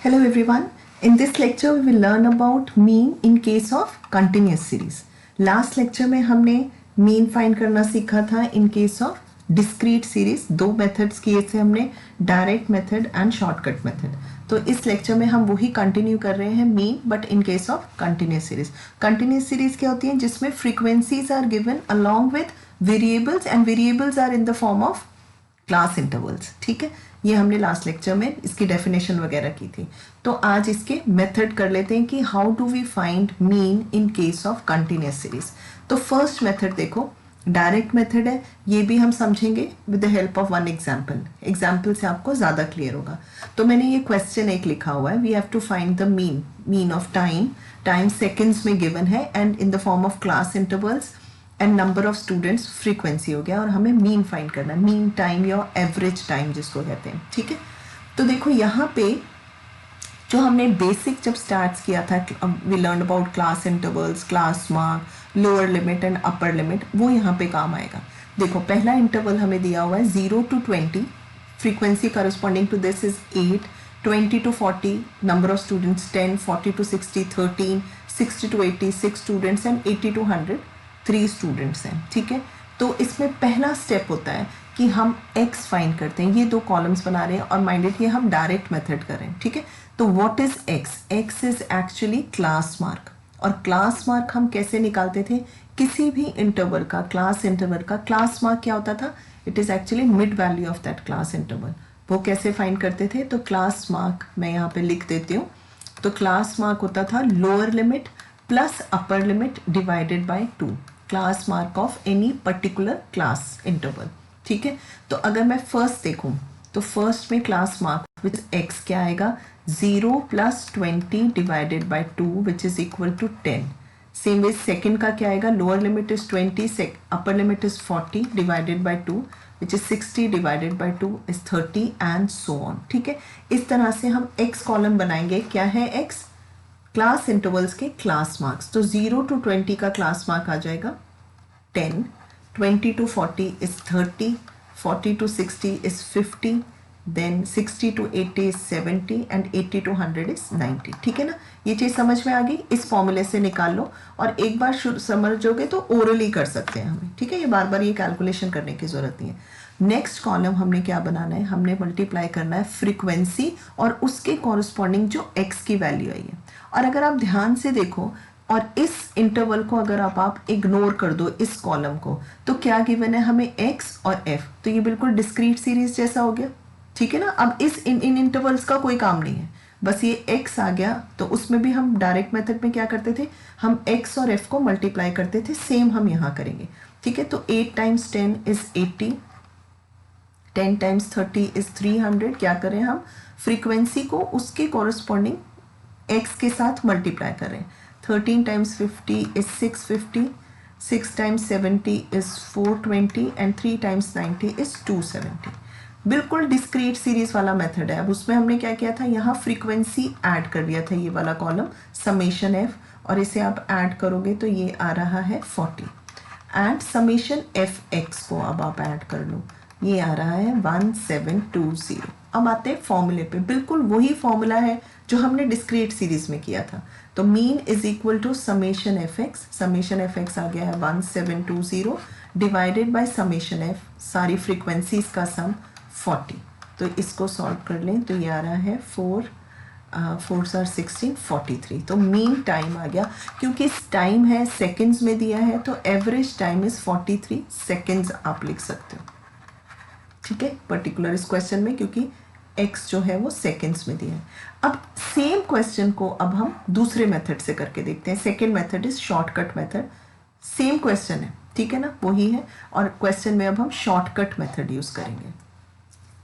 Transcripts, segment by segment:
Hello everyone. In this lecture we will learn about mean in case of continuous series. Last lecture में हमने mean find करना सीखा था in case of discrete series. दो methods किए थे हमने, direct method and shortcut method. तो इस lecture में हम वही continue कर रहे हैं mean but in case of continuous series. Continuous series क्या होती है? जिसमें frequencies are given along with variables and variables are in the form of class intervals. ठीक है, ये हमने लास्ट लेक्चर में इसकी डेफिनेशन वगैरह की थी. तो आज इसके मेथड कर लेते हैं कि how do we find mean in case of continuous series. तो फर्स्ट मेथड देखो, डायरेक्ट मेथड है. ये भी हम समझेंगे with the help of one example. Example से आपको ज़्यादा क्लियर होगा. तो मैंने ये क्वेश्चन एक लिखा हुआ है, we have to find the mean of time seconds में गिवन है and in the form of class intervals and number of students frequency हो गया, और हमें मीन फाइंड करना है, मीन टाइम या एवरेज टाइम जिसको कहते हैं. ठीक है, तो देखो यहाँ पे जो हमने बेसिक जब स्टार्ट किया था, we learn about class intervals, class mark, lower limit and upper limit, वो यहाँ पे काम आएगा. देखो पहला इंटरवल हमें दिया हुआ है 0 to 20, frequency corresponding to this is 8, 20 to 40, number of students 10, 40 to 60 13, 60 to 80 6 students and 80 to 100 3 students हैं. ठीक है, तो इसमें पहला स्टेप होता है कि हम x फाइंड करते हैं. ये दो कॉलम्स बना रहे हैं और माइंडेड ये हम डायरेक्ट मेथड कर रहे हैं. ठीक है, तो what is x? x is actually class mark. और क्लास मार्क हम कैसे निकालते थे? किसी भी इंटरवल का, क्लास इंटरवल का क्लास मार्क क्या होता था? It is actually mid value of that class interval. वो कैसे फाइंड करते थे? तो क्लास मार्क मैं यहाँ पे लिख देती हूँ. तो क्लास मार्क होता था lower limit plus upper limit divided by 2, class mark of any particular class interval. ठीक है, तो अगर मैं फर्स्ट देखूं तो फर्स्ट में क्लास मार्क विच एक्स क्या आएगा? 0 + 20 divided by 2 which is equal to 10. Same way second का क्या आएगा? Lower limit is 20, upper limit is 40 divided by 2 which is 60 divided by 2 is 30 and so on. ठीक है, इस तरह से हम एक्स कॉलम बनाएंगे. क्या है एक्स? क्लास इंटरवल्स के क्लास मार्क्स. तो 0 to 20 का क्लास मार्क आ जाएगा 10, 20 to 40 is 30, 40 to 60 is 50, then 60 to 80 is 70 and 80 to 100 is 90. ठीक है ना, ये चीज़ समझ में आ गई. इस फॉर्मूले से निकाल लो और एक बार समझोगे तो ओरली कर सकते हैं हमें. ठीक है, ये बार बार ये कैलकुलेशन करने की ज़रूरत नहीं है. नेक्स्ट कॉलम हमने क्या बनाना है? हमने मल्टीप्लाई करना है फ्रीक्वेंसी और उसके कॉरस्पॉन्डिंग जो x की वैल्यू आई है. और अगर आप ध्यान से देखो और इस इंटरवल को अगर आप इग्नोर कर दो इस कॉलम को, तो क्या गिवन है हमें? x और f. तो ये बिल्कुल डिस्क्रीट सीरीज जैसा हो गया. ठीक है ना, अब इस इन इंटरवल्स का कोई काम नहीं है, बस ये x आ गया. तो उसमें भी हम डायरेक्ट मेथड में क्या करते थे? हम x और f को मल्टीप्लाई करते थे. सेम हम यहाँ करेंगे. ठीक है, तो 8 × 10 इज 80, 10 × 30 इज 300. क्या करें हम? फ्रीक्वेंसी को उसके कॉरस्पॉन्डिंग x के साथ मल्टीप्लाई करें. 13 × 50 इज 650, 6 × 70 इज 420 एंड 3 × 90 इज 270. बिल्कुल डिस्क्रीट सीरीज वाला मेथड है. अब उसमें हमने क्या किया था? यहाँ फ्रीक्वेंसी ऐड कर दिया था, ये वाला कॉलम समेशन f, और इसे आप ऐड करोगे तो ये आ रहा है 40 एंड समेशन fx को अब आप ऐड कर लो, ये आ रहा है 1720. अब आते हैं फॉर्मूले पे. बिल्कुल वही फॉर्मूला है जो हमने डिस्क्रीट सीरीज में किया था. तो mean is equal to summation fx. Summation fx आ गया है 1720 डिवाइडेड बाय समेशन f, सारी फ्रीक्वेंसीज का सम 40. तो इसको सॉल्व कर लें तो ये आ रहा है 4 4 16 43. तो मीन टाइम आ गया. क्योंकि टाइम है सेकेंड्स में दिया है तो एवरेज टाइम इज 43 सेकेंड्स आप लिख सकते हो. ठीक है, पर्टिकुलर इस क्वेश्चन में क्योंकि x जो है वो सेकेंड्स में दिया है. अब सेम क्वेश्चन को अब हम दूसरे मेथड से करके देखते हैं. Second method is shortcut method. Same question है, ठीक है ना, वही है, और क्वेश्चन में अब हम शॉर्टकट मेथड यूज करेंगे.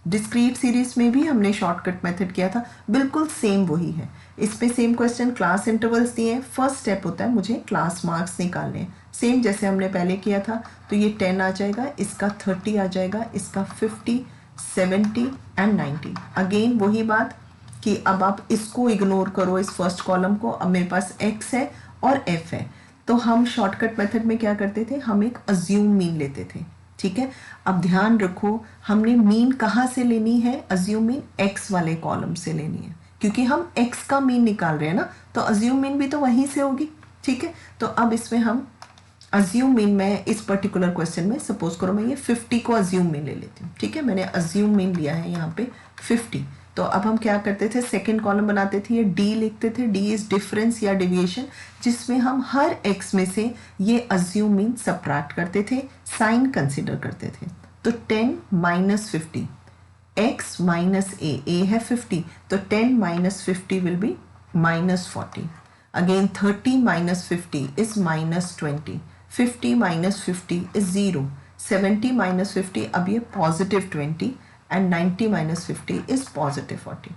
डिस्क्रीट सीरीज में भी हमने शॉर्टकट मेथड किया था, बिल्कुल सेम वही है. इसमें सेम क्वेश्चन, क्लास इंटरवल्स दिए हैं. फर्स्ट स्टेप होता है मुझे क्लास मार्क्स निकालने हैं, सेम जैसे हमने पहले किया था. तो ये 10 आ जाएगा, इसका 30 आ जाएगा, इसका 50 70 एंड 90. अगेन वही बात कि अब आप इसको इग्नोर करो, इस फर्स्ट कॉलम को. अब मेरे पास x है और f है. तो हम शॉर्टकट मेथड में क्या करते थे? हम एक अज्यूम मीन लेते थे. ठीक है, अब ध्यान रखो हमने मीन कहाँ से लेनी है? अज्यूम मीन x वाले कॉलम से लेनी है. क्योंकि हम x का मीन निकाल रहे हैं ना, तो अज्यूम मीन भी तो वहीं से होगी। ठीक है, तो अब इसमें हम अज्यूम मीन, मैं इस पर्टिकुलर क्वेश्चन में सपोज करो मैं ये 50 को अज्यूम मीन ले लेती हूँ। ठीक है, मैंने अज्यूम मीन लिया है यहाँ पे 50। तो अब हम क्या करते थे, सेकेंड कॉलम बनाते थे, ये डी लिखते थे, डी इज डिफरेंस या डेविएशन, जिसमें हम हर एक्स में से ये अज्यूम मीन सबट्रैक्ट करते थे, साइन कंसिडर करते थे। तो 10 माइनस 50, x माइनस ए है 50, तो 10 minus 50 will be minus 40। Again 30 minus 50 is minus 20, 50 minus 50 is 0, 70 minus 50 अब ये positive 20 and 90 minus 50 is positive 40।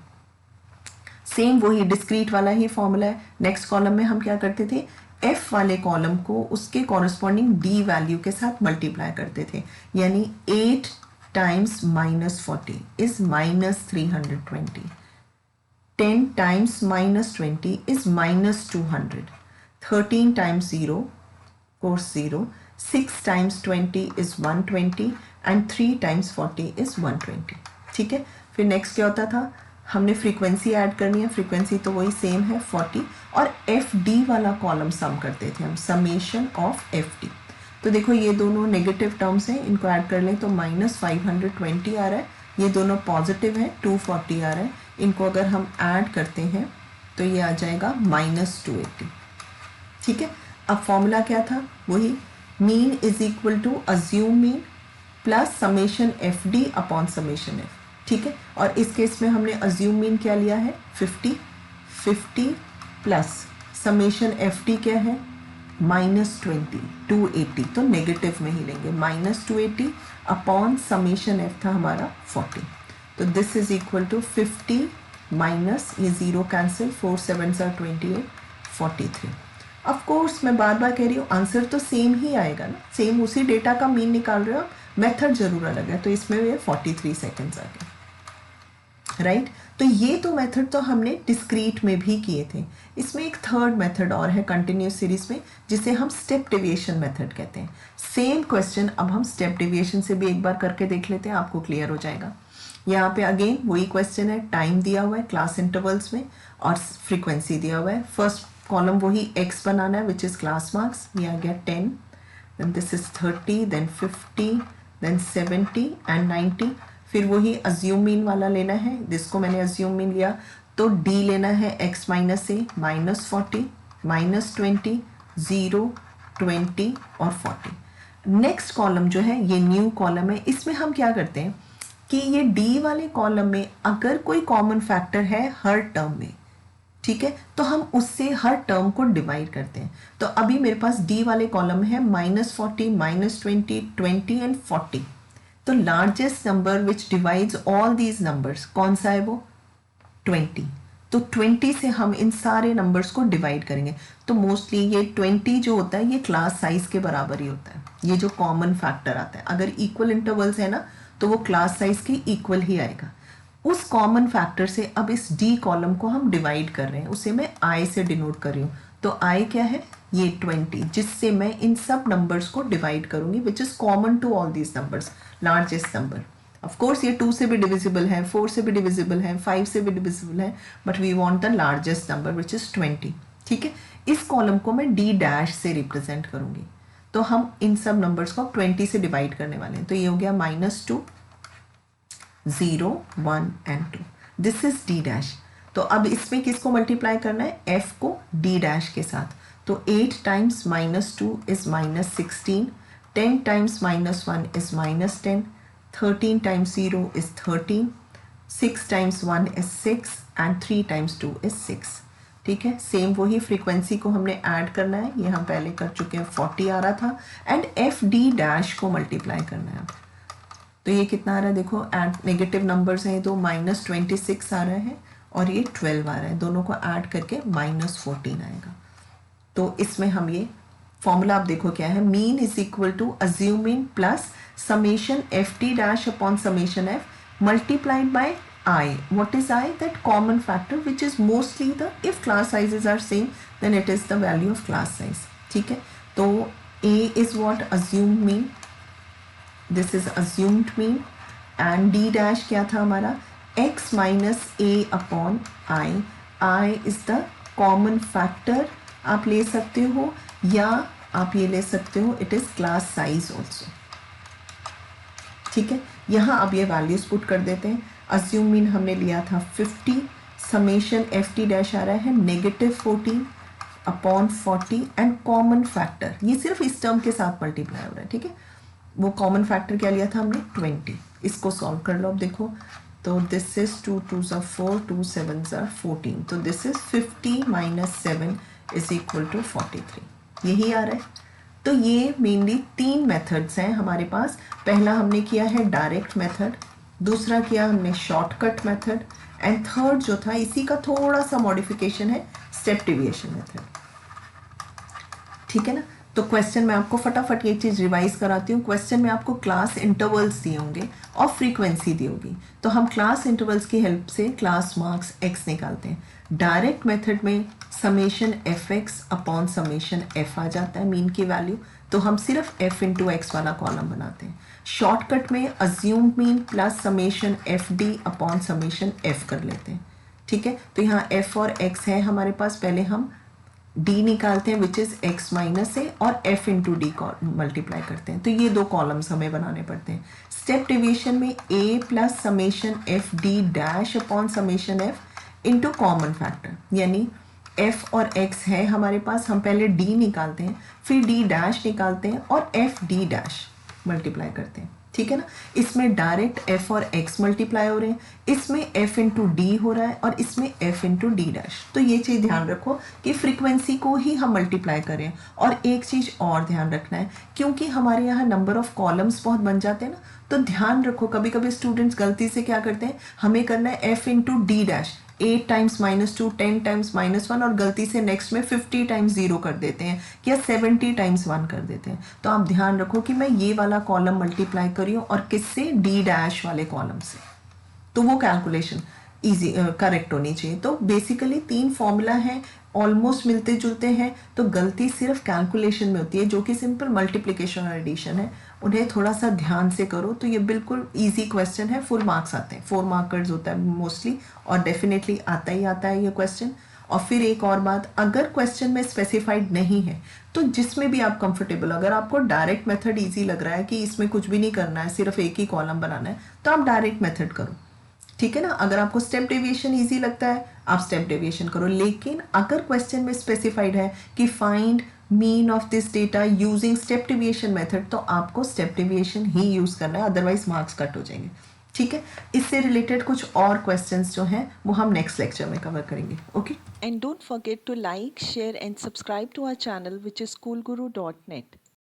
Same वही डिस्क्रीट वाला ही फॉर्मूला है। नेक्स्ट कॉलम में हम क्या करते थे, एफ वाले कॉलम को उसके कॉरस्पॉन्डिंग डी वैल्यू के साथ मल्टीप्लाई करते थे, यानी 8 times minus 40 is minus 320, 10 times minus 20 is minus 200, 13 times 0, of course 0, 6 times 20 is 120 and 3 times 40 is 120। ठीक है, फिर नेक्स्ट क्या होता था, हमने फ्रीक्वेंसी ऐड करनी है, फ्रीक्वेंसी तो वही सेम है 40, और एफ डी वाला कॉलम सम करते थे हम, समेशन ऑफ एफ डी। तो देखो ये दोनों नेगेटिव टर्म्स हैं, इनको ऐड कर लें तो माइनस 520 आ रहा है, ये दोनों पॉजिटिव है 240 आ रहा है, इनको अगर हम ऐड करते हैं तो ये आ जाएगा माइनस 280। ठीक है, अब फॉर्मूला क्या था, वही mean is equal to assume mean plus summation F D upon summation F. ठीक है, और इस केस में हमने अज्यूम मीन क्या लिया है 50 प्लस समेशन एफ डी क्या है माइनस 20, 280, तो नेगेटिव में ही लेंगे, माइनस 280 अपॉन समेशन एफ था हमारा 40। तो this is equal to 50 minus ये 0 कैंसिल, 4 7 28, 43। ऑफ कोर्स मैं बार बार कह रही हूँ आंसर तो सेम ही आएगा ना, सेम उसी डेटा का मीन निकाल रहे हो, मेथड जरूर अलग है, तो इसमें ये 43 सेकेंड्स आ गए, राइट। तो ये तो मेथड तो हमने डिस्क्रीट में भी किए थे। इसमें एक थर्ड मेथड और है कंटिन्यूस सीरीज में, जिसे हम स्टेप डेविएशन मेथड कहते हैं। सेम क्वेश्चन अब हम स्टेप डेविएशन से भी एक बार करके देख लेते हैं, आपको क्लियर हो जाएगा। यहाँ पे अगेन वही क्वेश्चन है, टाइम दिया हुआ है क्लास इंटरवल्स में और फ्रीक्वेंसी दिया हुआ है। फर्स्ट कॉलम वही x बनाना है विच इज क्लास मार्क्स, ये आ गया 10, then this is 30, then 50, then 70 and 90। फिर वही अज्यूम मीन वाला लेना है, जिसको मैंने अज्यूम मीन लिया, तो d लेना है x माइनस ए, माइनस 40, माइनस 20, 0, 20 और 40। नेक्स्ट कॉलम जो है ये न्यू कॉलम है, इसमें हम क्या करते हैं कि ये डी वाले कॉलम में अगर कोई कॉमन फैक्टर है हर टर्म में, ठीक है, तो हम उससे हर टर्म को डिवाइड करते हैं। तो अभी मेरे पास डी वाले कॉलम में है माइनस 40, माइनस 20, 20 एंड 40। तो largest number which divides all these numbers कौन सा है वो 20। तो 20 से हम इन सारे नंबर्स को डिवाइड करेंगे। तो मोस्टली ये 20 जो होता है ये क्लास साइज के बराबर ही होता है, ये जो कॉमन फैक्टर आता है। अगर इक्वल इंटरवल्स है ना तो वो क्लास साइज के इक्वल ही आएगा। उस कॉमन फैक्टर से अब इस डी कॉलम को हम डिवाइड कर रहे हैं, उसे मैं आई से डिनोट कर रही हूँ। तो आई क्या है ये 20, जिससे मैं इन सब नंबर्स को डिवाइड करूंगी which is common to all these numbers, largest number. Of course ये 2 से भी डिविजिबल है, 4 से भी डिविजिबल है, 5 से भी डिविजिबल है, but we want the largest number which is 20। ठीक है, इस कॉलम को मैं डी डैश से रिप्रेजेंट करूंगी। तो हम इन सब नंबर्स को 20 से डिवाइड करने वाले हैं। तो ये हो गया -2, 0, 1 and 2। This is D dash. तो अब इसमें किसको मल्टीप्लाई करना है, एफ को डी डैश के साथ। तो 8 times -2 is -16, 10 times -1 is -10, 13 times 0 is 13, 6 times 1 is 6 and 3 times 2 is 6। ठीक है, सेम वही फ्रीक्वेंसी को हमने ऐड करना है, ये हम पहले कर चुके हैं, 40 आ रहा था, एंड एफ डी डैश को मल्टीप्लाई करना है। तो ये कितना आ रहा है देखो, ऐड नेगेटिव नंबर्स हैं तो -26 आ रहा है और ये 12 आ रहा है, दोनों को ऐड करके -14 आएगा। तो इसमें हम ये फॉर्मूला आप देखो क्या है, mean is equal to assume mean plus summation F T dash upon summation F multiplied by I. What is I? That common factor which is mostly the, if class sizes are same then it is the value of class size. ठीक है, तो A is what, assumed mean, this is assumed mean, and D dash क्या था हमारा, x minus a upon I is the common factor आप ले सकते हो, या आप ये ले सकते हो it is class size also. ठीक है, यहाँ अब ये वैल्यूज पुट कर देते हैं। अज्यूम मीन हमने लिया था 50, समेशन एफ टी डैश आ रहा है -14 अपॉन 40 एंड कॉमन फैक्टर, ये सिर्फ इस टर्म के साथ मल्टीप्लाई हो रहा है। ठीक है, वो कॉमन फैक्टर क्या लिया था हमने 20। इसको सॉल्व कर लो अब देखो, तो दिस इज 2 2 4 2 7 14, तो this is 50 minus 7 is equal to 43, यही आ रहा है। तो ये मेनली 3 मेथड्स हैं हमारे पास। पहला हमने किया है डायरेक्ट मेथड, दूसरा किया हमने शॉर्टकट मेथड, एंड थर्ड जो था इसी का थोड़ा सा मॉडिफिकेशन है, स्टेप डिविएशन मेथड। ठीक है ना, तो क्वेश्चन में आपको फटाफट ये चीज़ रिवाइज कराती हूँ। क्वेश्चन में आपको क्लास इंटरवल्स दिए होंगे और फ्रीक्वेंसी दी होगी, तो हम क्लास इंटरवल्स की हेल्प से क्लास मार्क्स x निकालते हैं। डायरेक्ट मेथड में summation F X upon summation F आ जाता है मीन की वैल्यू, तो हम सिर्फ f इंटू एक्स वाला कॉलम बनाते हैं। शॉर्टकट में assumed mean plus summation F D upon summation F कर लेते हैं। ठीक है, तो यहाँ f और x है हमारे पास, पहले हम d निकालते हैं विच इज x माइनस ए, और f इंटू डी मल्टीप्लाई करते हैं, तो ये 2 कॉलम्स हमें बनाने पड़ते हैं। स्टेप डिविएशन में a plus summation F D dash upon summation f into common factor, यानी f और x है हमारे पास, हम पहले d निकालते हैं, फिर d डैश निकालते हैं और f d डैश मल्टीप्लाई करते हैं। ठीक है ना, इसमें डायरेक्ट f और x मल्टीप्लाई हो रहे हैं, इसमें f इंटू डी हो रहा है और इसमें f इंटू डी डैश। तो ये चीज़ ध्यान रखो कि फ्रीक्वेंसी को ही हम मल्टीप्लाई करें। और एक चीज़ और ध्यान रखना है, क्योंकि हमारे यहाँ नंबर ऑफ कॉलम्स बहुत बन जाते हैं ना, तो ध्यान रखो कभी कभी स्टूडेंट्स गलती से क्या करते हैं, हमें करना है f into D dash 8 times -2, 10 times -1, और गलती से नेक्स्ट में 50 टाइम्स 0 कर देते हैं या 70 टाइम्स 1 कर देते हैं। तो आप ध्यान रखो कि मैं ये वाला कॉलम मल्टीप्लाई करी हूँ और किससे, डी डैश वाले कॉलम से, तो वो कैलकुलेशन इजी करेक्ट होनी चाहिए। तो बेसिकली 3 फॉर्मूला हैं, ऑलमोस्ट मिलते जुलते हैं, तो गलती सिर्फ कैलकुलेशन में होती है जो कि सिंपल मल्टीप्लिकेशन और एडिशन है, उन्हें थोड़ा सा ध्यान से करो तो ये बिल्कुल इजी क्वेश्चन है। फुल मार्क्स आते हैं, 4 मार्कर्स होता है मोस्टली, और डेफिनेटली आता ही आता है ये क्वेश्चन। और फिर एक और बात, अगर क्वेश्चन में स्पेसिफाइड नहीं है तो जिसमें भी आप कंफर्टेबल, अगर आपको डायरेक्ट मेथड इजी लग रहा है कि इसमें कुछ भी नहीं करना है, सिर्फ एक ही कॉलम बनाना है, तो आप डायरेक्ट मेथड करो। ठीक है ना, अगर आपको स्टेप डेविएशन इजी लगता है आप स्टेप डेविएशन करो, लेकिन अगर क्वेश्चन में स्पेसिफाइड है कि find mean of this data using step deviation method, तो आपको स्टेप डेविएशन ही यूज करना है, अदरवाइज मार्क्स कट हो जाएंगे। ठीक है, इससे रिलेटेड कुछ और क्वेश्चंस जो हैं वो हम नेक्स्ट लेक्चर में कवर करेंगे। Okay, And don't forget to like, share and subscribe to our channel which is schoolguru.net.